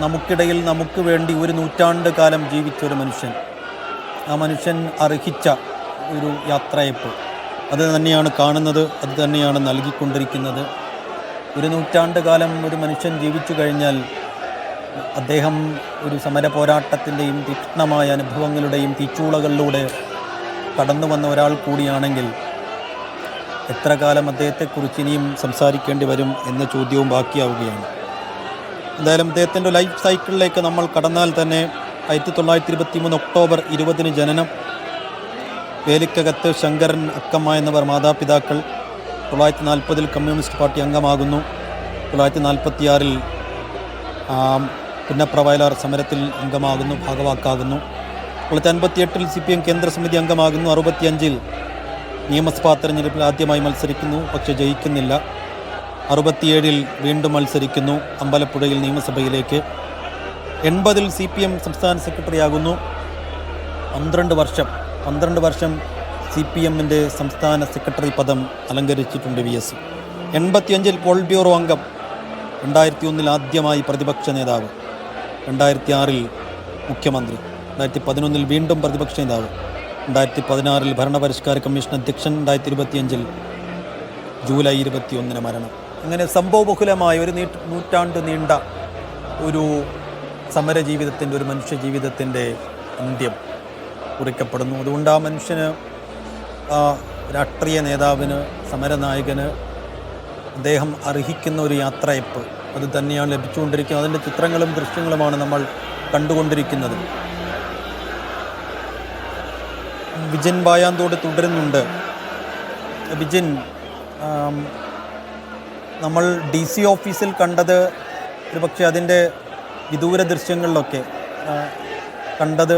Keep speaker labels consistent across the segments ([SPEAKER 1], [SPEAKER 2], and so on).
[SPEAKER 1] നമുക്കിടയിൽ നമുക്ക് വേണ്ടി ഒരു നൂറ്റാണ്ട് കാലം ജീവിച്ചൊരു മനുഷ്യൻ, ആ മനുഷ്യൻ അർഹിച്ച ഒരു യാത്രയപ്പ് അത് തന്നെയാണ് കാണുന്നത്, അത് തന്നെയാണ് നൽകിക്കൊണ്ടിരിക്കുന്നത്. ഒരു നൂറ്റാണ്ട് കാലം ഒരു മനുഷ്യൻ ജീവിച്ചു കഴിഞ്ഞാൽ അദ്ദേഹം ഒരു സമര പോരാട്ടത്തിൻ്റെയും തീക്ഷ്ണമായ അനുഭവങ്ങളുടെയും തീച്ചൂളകളിലൂടെ കടന്നു വന്ന ഒരാൾ കൂടിയാണെങ്കിൽ എത്ര കാലം അദ്ദേഹത്തെക്കുറിച്ച് ഇനിയും സംസാരിക്കേണ്ടി വരും എന്ന ചോദ്യവും ബാക്കിയാവുകയാണ്. എന്തായാലും അദ്ദേഹത്തിൻ്റെ ലൈഫ് സൈക്കിളിലേക്ക് നമ്മൾ കടന്നാൽ തന്നെ 1923 ഒക്ടോബർ 20 ജനനം, വേലിക്കകത്ത് ശങ്കരൻ, അക്കമ്മ എന്നിവർ മാതാപിതാക്കൾ. 1940 കമ്മ്യൂണിസ്റ്റ് പാർട്ടി അംഗമാകുന്നു. 1946 പുന്നപ്ര വയലാർ സമരത്തിൽ അംഗമാകുന്നു, ഭാഗവാക്കാകുന്നു. 1958 CPM കേന്ദ്ര സമിതി അംഗമാകുന്നു. 65 നിയമസഭാ തെരഞ്ഞെടുപ്പിൽ ആദ്യമായി മത്സരിക്കുന്നു, പക്ഷെ ജയിക്കുന്നില്ല. 67 വീണ്ടും മത്സരിക്കുന്നു, അമ്പലപ്പുഴയിൽ നിയമസഭയിലേക്ക്. 80 CPM സംസ്ഥാന സെക്രട്ടറി ആകുന്നു. 12 വർഷം CPMൻ്റെ സംസ്ഥാന സെക്രട്ടറി പദം അലങ്കരിച്ചിട്ടുണ്ട് VS. 85 പോൾ ബ്യൂറോ അംഗം. 2001 ആദ്യമായി പ്രതിപക്ഷ നേതാവ്. 2006 മുഖ്യമന്ത്രി. 2011 വീണ്ടും പ്രതിപക്ഷ നേതാവ്. 2016 ഭരണപരിഷ്കാര കമ്മീഷൻ അധ്യക്ഷൻ. 2025 ജൂലൈ 21 മരണം. അങ്ങനെ സംഭവബഹുലമായ ഒരു നൂറ്റാണ്ട് നീണ്ട ഒരു സമര ജീവിതത്തിൻ്റെ, ഒരു മനുഷ്യ ജീവിതത്തിൻ്റെ അന്ത്യം കുറിക്കപ്പെടുന്നു. അതുകൊണ്ട് ആ മനുഷ്യന്, ആ രാഷ്ട്രീയ നേതാവിന്, സമരനായകന് അദ്ദേഹം അർഹിക്കുന്ന ഒരു യാത്രയപ്പ് അത് തന്നെയാണ് ലഭിച്ചുകൊണ്ടിരിക്കുന്നത്. അതിൻ്റെ ചിത്രങ്ങളും ദൃശ്യങ്ങളുമാണ് നമ്മൾ കണ്ടുകൊണ്ടിരിക്കുന്നത്. വിജിൻ ബായാന്തോട് തുടരുന്നുണ്ട്. വിജിൻ, നമ്മൾ DC ഓഫീസിൽ കണ്ടത്, ഒരു പക്ഷേ അതിൻ്റെ വിദൂര ദൃശ്യങ്ങളിലൊക്കെ കണ്ടത്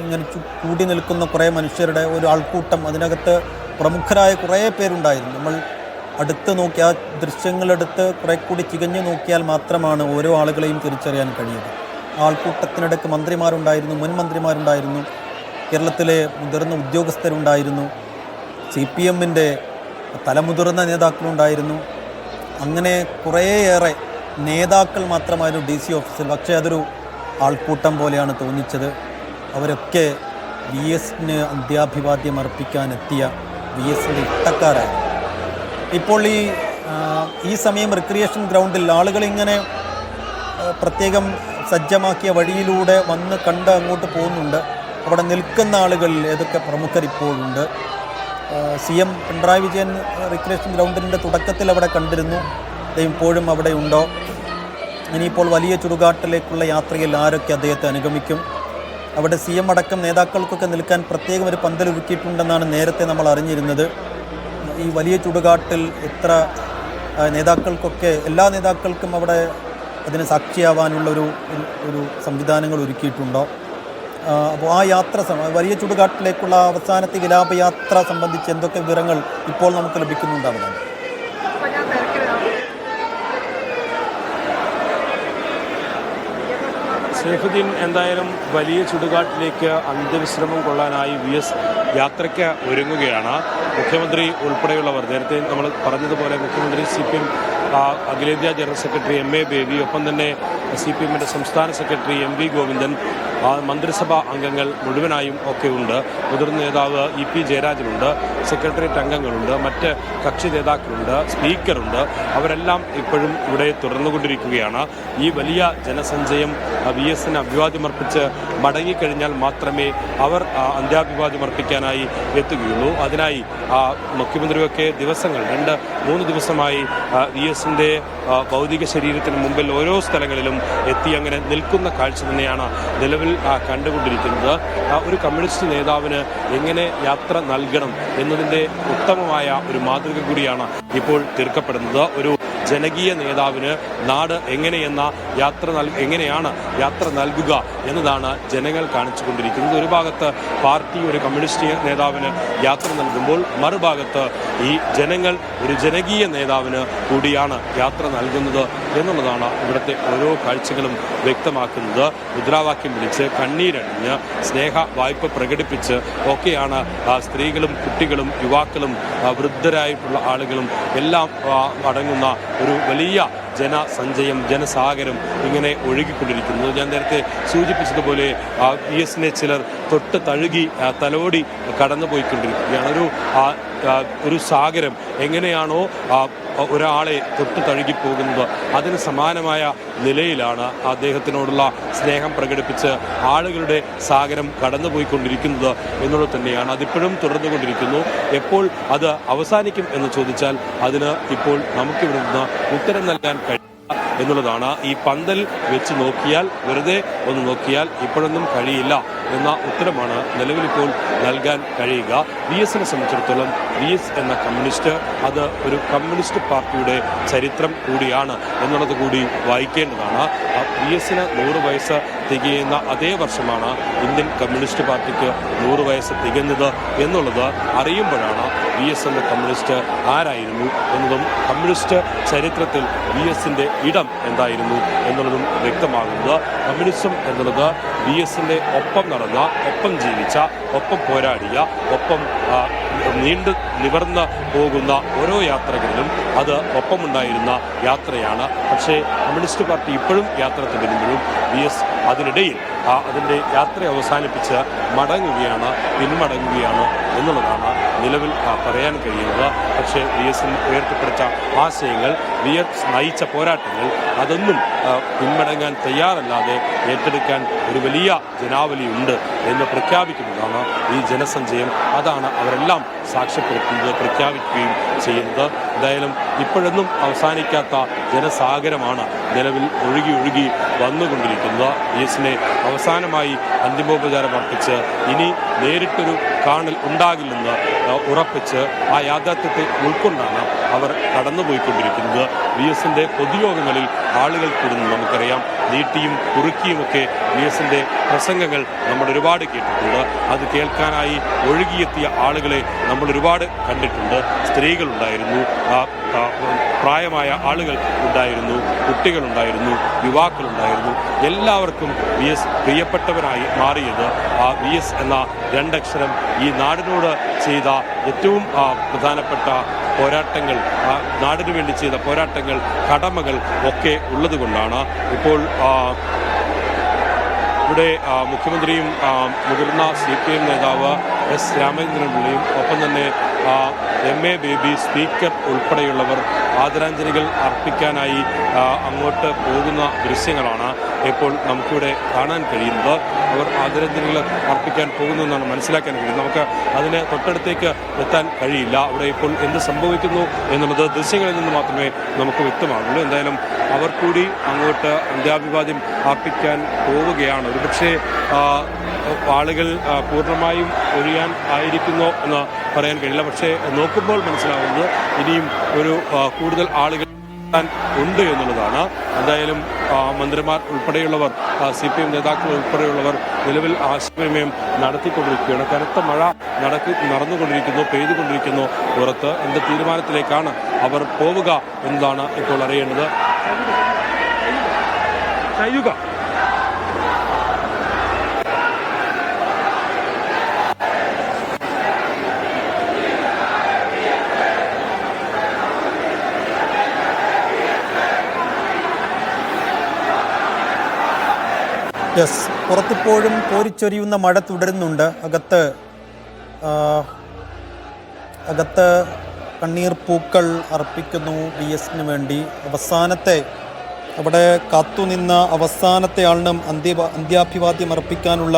[SPEAKER 1] ഇങ്ങനെ കൂടി നിൽക്കുന്ന കുറേ മനുഷ്യരുടെ ഒരു ആൾക്കൂട്ടം, അതിനകത്ത് പ്രമുഖരായ കുറേ പേരുണ്ടായിരുന്നു. നമ്മൾ അടുത്ത് നോക്കി, ആ ദൃശ്യങ്ങളെടുത്ത് കുറേ കൂടി ചികഞ്ഞു നോക്കിയാൽ മാത്രമാണ് ഓരോ ആളുകളെയും തിരിച്ചറിയാൻ കഴിയുന്നത്. ആൾക്കൂട്ടത്തിനിടയ്ക്ക് മന്ത്രിമാരുണ്ടായിരുന്നു, മുൻ മന്ത്രിമാരുണ്ടായിരുന്നു, കേരളത്തിലെ മുതിർന്ന ഉദ്യോഗസ്ഥരുണ്ടായിരുന്നു, CPMൻ്റെ തലമുതിർന്ന നേതാക്കളുണ്ടായിരുന്നു. അങ്ങനെ കുറേയേറെ നേതാക്കൾ മാത്രമായിരുന്നു DC ഓഫീസിൽ. പക്ഷേ അതൊരു ആൾക്കൂട്ടം പോലെയാണ് തോന്നിച്ചത്. അവരൊക്കെ VSന് അന്ത്യാഭിവാദ്യം അർപ്പിക്കാനെത്തിയ VSൻ്റെ ഇഷ്ടക്കാരായിരുന്നു. ഇപ്പോൾ ഈ സമയം റിക്രിയേഷൻ ഗ്രൗണ്ടിൽ ആളുകളിങ്ങനെ പ്രത്യേകം സജ്ജമാക്കിയ വഴിയിലൂടെ വന്ന് കണ്ട് അങ്ങോട്ട് പോകുന്നുണ്ട്. അവിടെ നിൽക്കുന്ന ആളുകളിൽ ഏതൊക്കെ പ്രമുഖരിപ്പോഴുണ്ട്. CM പിണറായി വിജയൻ റിക്രിയേഷൻ ഗ്രൗണ്ടിൻ്റെ തുടക്കത്തിൽ അവിടെ കണ്ടിരുന്നു. ഇപ്പോഴും അവിടെ ഉണ്ടോ? ഇനിയിപ്പോൾ വലിയ ചുടുകാട്ടിലേക്കുള്ള യാത്രയിൽ ആരൊക്കെ അദ്ദേഹത്തെ അനുഗമിക്കും? അവിടെ CM അടക്കം നേതാക്കൾക്കൊക്കെ നിൽക്കാൻ പ്രത്യേകം ഒരു പന്തൽ ഒരുക്കിയിട്ടുണ്ടെന്നാണ് നേരത്തെ നമ്മൾ അറിഞ്ഞിരുന്നത്. ഈ വലിയ ചുടുകാട്ടിൽ എത്ര നേതാക്കൾക്കൊക്കെ, എല്ലാ നേതാക്കൾക്കും അവിടെ അതിന് സാക്ഷിയാവാനുള്ള ഒരു സംവിധാനങ്ങൾ ഒരുക്കിയിട്ടുണ്ടോ? അപ്പോൾ ആ യാത്ര, വലിയ ചുടുകാട്ടിലേക്കുള്ള അവസാനത്തെ വിലാപയാത്ര സംബന്ധിച്ച് എന്തൊക്കെ വിവരങ്ങൾ ഇപ്പോൾ നമുക്ക് ലഭിക്കുന്നുണ്ടാവുക?
[SPEAKER 2] സൈഫുദ്ദീൻ, എന്തായാലും വലിയ ചുടുകാട്ടിലേക്ക് അന്ത്യവിശ്രമം കൊള്ളാനായി VS യാത്രയ്ക്ക് ഒരുങ്ങുകയാണ്. മുഖ്യമന്ത്രി ഉൾപ്പെടെയുള്ളവർ, നേരത്തെ നമ്മൾ പറഞ്ഞതുപോലെ മുഖ്യമന്ത്രി, CPM അഖിലേന്ത്യാ ജനറൽ സെക്രട്ടറി MA ബേബി, ഒപ്പം തന്നെ CPMൻ്റെ സംസ്ഥാന സെക്രട്ടറി MV ഗോവിന്ദൻ, മന്ത്രിസഭാ അംഗങ്ങൾ മുഴുവനായും ഒക്കെ ഉണ്ട്. മുതിർന്ന നേതാവ് EP ജയരാജനുണ്ട്, സെക്രട്ടേറിയറ്റ് അംഗങ്ങളുണ്ട്, മറ്റ് കക്ഷി നേതാക്കളുണ്ട്, സ്പീക്കറുണ്ട്. അവരെല്ലാം ഇപ്പോഴും ഇവിടെ തുടർന്നുകൊണ്ടിരിക്കുകയാണ്. ഈ വലിയ ജനസഞ്ചയം VSന് അഭിവാദ്യമർപ്പിച്ച് മടങ്ങിക്കഴിഞ്ഞാൽ മാത്രമേ അവർ അന്ത്യാഭിവാദ്യമർപ്പിക്കാനായി എത്തുകയുള്ളൂ. അതിനായി മുഖ്യമന്ത്രിയൊക്കെ ദിവസങ്ങൾ, 2-3 ദിവസമായി VSൻ്റെ ഭൗതിക ശരീരത്തിന് മുമ്പിൽ ഓരോ സ്ഥലങ്ങളിലും എത്തി അങ്ങനെ നിൽക്കുന്ന കാഴ്ച തന്നെയാണ് നിലവിൽ കണ്ടുകൊണ്ടിരിക്കുന്നത്. ഒരു കമ്മ്യൂണിസ്റ്റ് നേതാവിന് എങ്ങനെ യാത്ര നൽകണം എന്നതിൻ്റെ ഉത്തമമായ ഒരു മാതൃക കൂടിയാണ് ഇപ്പോൾ തീർക്കപ്പെടുന്നത്. ഒരു ജനകീയ നേതാവിന് നാട് എങ്ങനെയാണ് യാത്ര നൽകുക എന്നതാണ് ജനങ്ങൾ കാണിച്ചുകൊണ്ടിരിക്കുന്നത്. ഒരു ഭാഗത്ത് പാർട്ടി ഒരു കമ്മ്യൂണിസ്റ്റ് നേതാവിന് യാത്ര നൽകുമ്പോൾ, മറുഭാഗത്ത് ഈ ജനങ്ങൾ ഒരു ജനകീയ നേതാവിന് കൂടിയാണ് യാത്ര നൽകുന്നത് എന്നുള്ളതാണ് ഇവിടുത്തെ ഓരോ കാഴ്ചകളും വ്യക്തമാക്കുന്നത്. മുദ്രാവാക്യം വിളിച്ച്, കണ്ണീരണിഞ്ഞ്, സ്നേഹ വായ്പ പ്രകടിപ്പിച്ച് ഒക്കെയാണ് സ്ത്രീകളും കുട്ടികളും യുവാക്കളും വൃദ്ധരായിട്ടുള്ള ആളുകളും എല്ലാം അടങ്ങുന്ന ഒരു വലിയ ജനസഞ്ചയം, ജനസാഗരം ഇങ്ങനെ ഒഴുകിക്കൊണ്ടിരിക്കുന്നത്. ഞാൻ നേരത്തെ സൂചിപ്പിച്ചതുപോലെ VS-നെ ചിലർ തൊട്ട് തഴുകി തലോടി കടന്നുപോയിക്കൊണ്ടിരിക്കുകയാണ്. ഒരു സാഗരം എങ്ങനെയാണോ ഒരാളെ തൊട്ട് തഴുകിപ്പോകുന്നത്, അതിന് സമാനമായ നിലയിലാണ് അദ്ദേഹത്തിനോടുള്ള സ്നേഹം പ്രകടിപ്പിച്ച് ആളുകളുടെ സാഗരം കടന്നുപോയിക്കൊണ്ടിരിക്കുന്നത് എന്നുള്ളത് തന്നെയാണ്. അതിപ്പോഴും തുടർന്നുകൊണ്ടിരിക്കുന്നു. എപ്പോൾ അത് അവസാനിക്കും എന്ന് ചോദിച്ചാൽ അതിന് ഇപ്പോൾ നമുക്കിവിടെ നിന്ന് ഉത്തരം നൽകാൻ കഴിയും എന്നുള്ളതാണ്. ഈ പന്തൽ വെച്ച് നോക്കിയാൽ, വെറുതെ ഒന്ന് നോക്കിയാൽ ഇപ്പോഴൊന്നും കഴിയില്ല എന്ന ഉത്തരമാണ് നിലവിലിപ്പോൾ നൽകാൻ കഴിയുക. VS-നെ സംബന്ധിച്ചിടത്തോളം VS എന്ന കമ്മ്യൂണിസ്റ്റ്, അത് ഒരു കമ്മ്യൂണിസ്റ്റ് പാർട്ടിയുടെ ചരിത്രം കൂടിയാണ് എന്നുള്ളത് കൂടി വായിക്കേണ്ടതാണ്. VS-ന് 100 വയസ്സ് തികയുന്ന അതേ വർഷമാണ് ഇന്ത്യൻ കമ്മ്യൂണിസ്റ്റ് പാർട്ടിക്ക് 100 വയസ്സ് തികഞ്ഞത് എന്നുള്ളത് അറിയുമ്പോഴാണ് VS എന്ന കമ്മ്യൂണിസ്റ്റ് ആരായിരുന്നു എന്നതും കമ്മ്യൂണിസ്റ്റ് ചരിത്രത്തിൽ VS-ന്റെ ഇടം എന്തായിരുന്നു എന്നുള്ളതും വ്യക്തമാകുന്നത്. കമ്മ്യൂണിസം എന്നുള്ളത് VS-ന്റെ ഒപ്പം നടന്ന, ഒപ്പം ജീവിച്ച, ഒപ്പം പോരാടിയ, ഒപ്പം നീണ്ടു നിവർന്ന് പോകുന്ന ഓരോ യാത്രകളിലും അത് ഒപ്പമുണ്ടായിരുന്ന യാത്രയാണ്. പക്ഷേ കമ്മ്യൂണിസ്റ്റ് പാർട്ടി ഇപ്പോഴും യാത്ര തുടരുമ്പോഴും VS അതിനിടയിൽ അതിൻ്റെ യാത്ര അവസാനിപ്പിച്ച് പിന്മടങ്ങുകയാണ് എന്നുള്ളതാണ് നിലവിൽ പറയാൻ കഴിയുന്നത്. പക്ഷേ VS-ന് ഉയർത്തിപ്പിടിച്ച ആശയങ്ങൾ, VS നയിച്ച പോരാട്ടങ്ങൾ, അതൊന്നും പിന്മടങ്ങാൻ തയ്യാറല്ലാതെ ഏറ്റെടുക്കാൻ ഒരു വലിയ ജനാവലിയുണ്ട് എന്ന് പ്രഖ്യാപിക്കുന്നതാണ് ഈ ജനസഞ്ചയം. അതാണ് അവരെല്ലാം സാക്ഷ്യപ്പെടുത്തുന്നത്, പ്രഖ്യാപിക്കുകയും ചെയ്യുന്നത്. എന്തായാലും ഇപ്പോഴൊന്നും അവസാനിക്കാത്ത ജനസാഗരമാണ് നിലവിൽ ഒഴുകി വന്നുകൊണ്ടിരിക്കുന്നത്. VS-നെ അവസാനമായി അന്തിമോപചാരം അർപ്പിച്ച് ഇനി നേരിട്ടൊരു കാണൽ ഉണ്ടാകില്ലെന്ന് ഉറപ്പിച്ച് ആ യാഥാർത്ഥ്യത്തെ ഉൾക്കൊണ്ടാണ് അവർ കടന്നുപോയിക്കൊണ്ടിരിക്കുന്നത്. VS-ന്റെ പൊതുയോഗങ്ങളിൽ ആളുകൾ കൂടുന്നു നമുക്കറിയാം. നീട്ടിയും കുറുക്കിയുമൊക്കെ VS-ന്റെ പ്രസംഗങ്ങൾ നമ്മൾ ഒരുപാട് കേട്ടിട്ടുണ്ട്. അത് കേൾക്കാനായി ഒഴുകിയെത്തിയ ആളുകളെ നമ്മൾ ഒരുപാട് കണ്ടിട്ടുണ്ട്. സ്ത്രീകളുണ്ടായിരുന്നു, പ്രായമായ ആളുകൾ ഉണ്ടായിരുന്നു, കുട്ടികളുണ്ടായിരുന്നു, യുവാക്കളുണ്ടായിരുന്നു. എല്ലാവർക്കും VS പ്രിയപ്പെട്ടവരായി മാറിയത് VS എന്ന രണ്ടക്ഷരം ഈ നാടിനോട് ചെയ്ത ഏറ്റവും പ്രധാനപ്പെട്ട പോരാട്ടങ്ങൾ, നാടിനു വേണ്ടി ചെയ്ത പോരാട്ടങ്ങൾ, കടമകൾ ഒക്കെ ഉള്ളതുകൊണ്ടാണ്. ഇപ്പോൾ ഇവിടെ മുഖ്യമന്ത്രിയും മുതിർന്ന CPM നേതാവ് S. രാമചന്ദ്രൻപിള്ളയും ഒപ്പം തന്നെ MA ബേബി, സ്പീക്കർ ഉൾപ്പെടെയുള്ളവർ ആദരാഞ്ജലികൾ അർപ്പിക്കാനായി അങ്ങോട്ട് പോകുന്ന ദൃശ്യങ്ങളാണ് ഇപ്പോൾ നമുക്കിവിടെ കാണാൻ കഴിയുന്നത്. അവർ ആദരാഞ്ജലികൾ അർപ്പിക്കാൻ പോകുന്നതെന്നാണ് മനസ്സിലാക്കാൻ കഴിയുന്നത്. നമുക്ക് അതിന് തൊട്ടടുത്തേക്ക് എത്താൻ കഴിയില്ല. അവിടെ ഇപ്പോൾ എന്ത് സംഭവിക്കുന്നു എന്നുള്ളത് ദൃശ്യങ്ങളിൽ നിന്ന് മാത്രമേ നമുക്ക് വ്യക്തമാകുള്ളൂ. എന്തായാലും അവർ കൂടി അങ്ങോട്ട് അന്ത്യാഭിവാദ്യം അർപ്പിക്കാൻ പോവുകയാണ്. ഒരുപക്ഷെ ആളുകൾ പൂർണ്ണമായും ഒഴിയാൻ ആയിരിക്കുന്നോ എന്ന് പറയാൻ കഴിയില്ല. പക്ഷേ നോക്കുമ്പോൾ മനസ്സിലാവുന്നത് ഇനിയും ഒരു കൂടുതൽ ആളുകൾ ഉണ്ട് എന്നുള്ളതാണ്. എന്തായാലും മന്ത്രിമാർ ഉൾപ്പെടെയുള്ളവർ, CPM നേതാക്കൾ ഉൾപ്പെടെയുള്ളവർ നിലവിൽ ആശയവിനിമയം നടത്തിക്കൊണ്ടിരിക്കുകയാണ്. കനത്ത മഴ പെയ്തുകൊണ്ടിരിക്കുന്നു പുറത്ത്. എന്ത് തീരുമാനത്തിലേക്കാണ് അവർ പോവുക എന്നതാണ് ഇപ്പോൾ അറിയേണ്ടത്.
[SPEAKER 1] പുറത്തിപ്പോഴും കോരിച്ചൊരിയുന്ന മഴ തുടരുന്നുണ്ട്. അകത്ത് കണ്ണീർ പൂക്കൾ അർപ്പിക്കുന്നു VS-ന് വേണ്ടി. അവിടെ കാത്തുനിന്ന അവസാനത്തെ ആളിനും അന്ത്യാഭിവാദ്യം അർപ്പിക്കാനുള്ള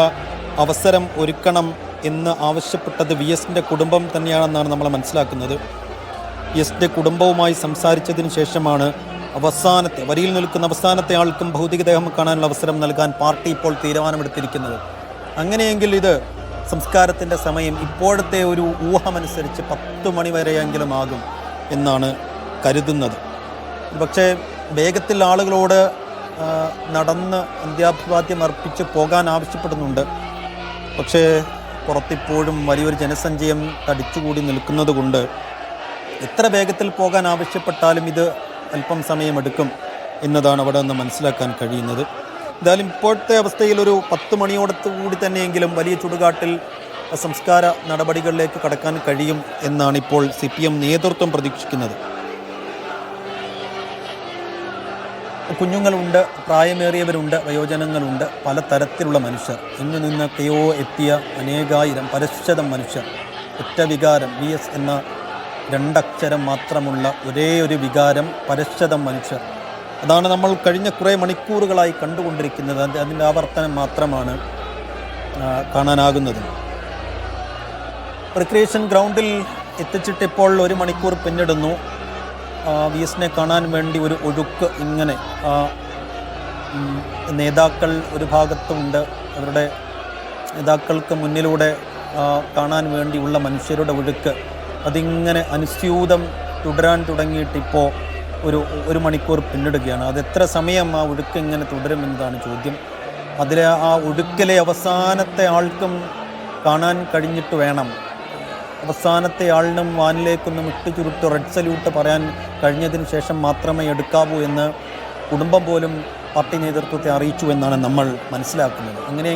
[SPEAKER 1] അവസരം ഒരുക്കണം എന്ന് ആവശ്യപ്പെട്ടത് VS-ന്റെ കുടുംബം തന്നെയാണെന്നാണ് നമ്മൾ മനസ്സിലാക്കുന്നത്. VS-ന്റെ കുടുംബവുമായി സംസാരിച്ചതിന് ശേഷമാണ് വരിയിൽ നിൽക്കുന്ന അവസാനത്തെ ആൾക്കും ഭൗതികദേഹം കാണാനുള്ള അവസരം നൽകാൻ പാർട്ടി ഇപ്പോൾ തീരുമാനമെടുത്തിരിക്കുന്നത്. അങ്ങനെയെങ്കിൽ ഇത് സംസ്കാരത്തിൻ്റെ സമയം ഇപ്പോഴത്തെ ഒരു ഊഹമനുസരിച്ച് 10 മണി വരെയെങ്കിലും ആകും എന്നാണ് കരുതുന്നത്. പക്ഷേ വേഗത്തിൽ ആളുകളോട് നടന്ന് അന്ത്യാഭിവാദ്യം അർപ്പിച്ച് പോകാൻ ആവശ്യപ്പെടുന്നുണ്ട്. പക്ഷേ പുറത്തിപ്പോഴും വലിയൊരു ജനസഞ്ചയം തടിച്ചുകൂടി നിൽക്കുന്നത് കൊണ്ട് എത്ര വേഗത്തിൽ പോകാൻ ആവശ്യപ്പെട്ടാലും ഇത് അല്പം സമയമെടുക്കും എന്നതാണ് അവിടെ നിന്ന് മനസ്സിലാക്കാൻ കഴിയുന്നത്. എന്തായാലും ഇപ്പോഴത്തെ അവസ്ഥയിൽ ഒരു 10 മണിയോടത്തുകൂടി തന്നെയെങ്കിലും വലിയ ചുടുകാട്ടിൽ സംസ്കാര നടപടികളിലേക്ക് കടക്കാൻ കഴിയും എന്നാണ് ഇപ്പോൾ CPM നേതൃത്വം പ്രതീക്ഷിക്കുന്നത്. കുഞ്ഞുങ്ങളുണ്ട്, പ്രായമേറിയവരുണ്ട്, വയോജനങ്ങളുണ്ട്, പലതരത്തിലുള്ള മനുഷ്യർ. എങ്ങു നിന്നൊക്കെയോ എത്തിയ അനേകായിരം പരശതം മനുഷ്യർ. ഒറ്റ വികാരം, VS എന്ന രണ്ടക്ഷരം മാത്രമുള്ള ഒരേ ഒരു വികാരം, പരശതം മനുഷ്യർ. അതാണ് നമ്മൾ കഴിഞ്ഞ കുറേ മണിക്കൂറുകളായി കണ്ടുകൊണ്ടിരിക്കുന്നത്. അതിൻ്റെ ആവർത്തനം മാത്രമാണ് കാണാനാകുന്നത്. റിക്രിയേഷൻ ഗ്രൗണ്ടിൽ എത്തിച്ചിട്ടിപ്പോൾ 1 മണിക്കൂർ പിന്നിടുന്നു. VSനെ കാണാൻ വേണ്ടി ഒരു ഒഴുക്ക് ഇങ്ങനെ നേതാക്കൾ ഒരു ഭാഗത്തുണ്ട്. അവരുടെ നേതാക്കൾക്ക് മുന്നിലൂടെ കാണാൻ വേണ്ടിയുള്ള മനുഷ്യരുടെ ഒഴുക്ക് അതിങ്ങനെ അനുസ്യൂതം തുടരാൻ തുടങ്ങിയിട്ടിപ്പോൾ 1 മണിക്കൂർ പിന്നിടുകയാണ്. അത് എത്ര സമയം ആ ഒഴുക്ക് ഇങ്ങനെ തുടരുമെന്നതാണ് ചോദ്യം. അതിലെ ആ ഒഴുക്കിലെ അവസാനത്തെ ആൾക്കും കാണാൻ കഴിഞ്ഞിട്ട് വേണം. അവസാനത്തെ ആളിനും വാനിലേക്കൊന്നും ചുരുട്ട് റെഡ് സല്യൂട്ട് പറയാൻ കഴിഞ്ഞതിന് ശേഷം മാത്രമേ എടുക്കാവൂ എന്ന് കുടുംബം പോലും പാർട്ടി നേതൃത്വത്തെ അറിയിച്ചു എന്നാണ് നമ്മൾ മനസ്സിലാക്കുന്നത്. അങ്ങനെ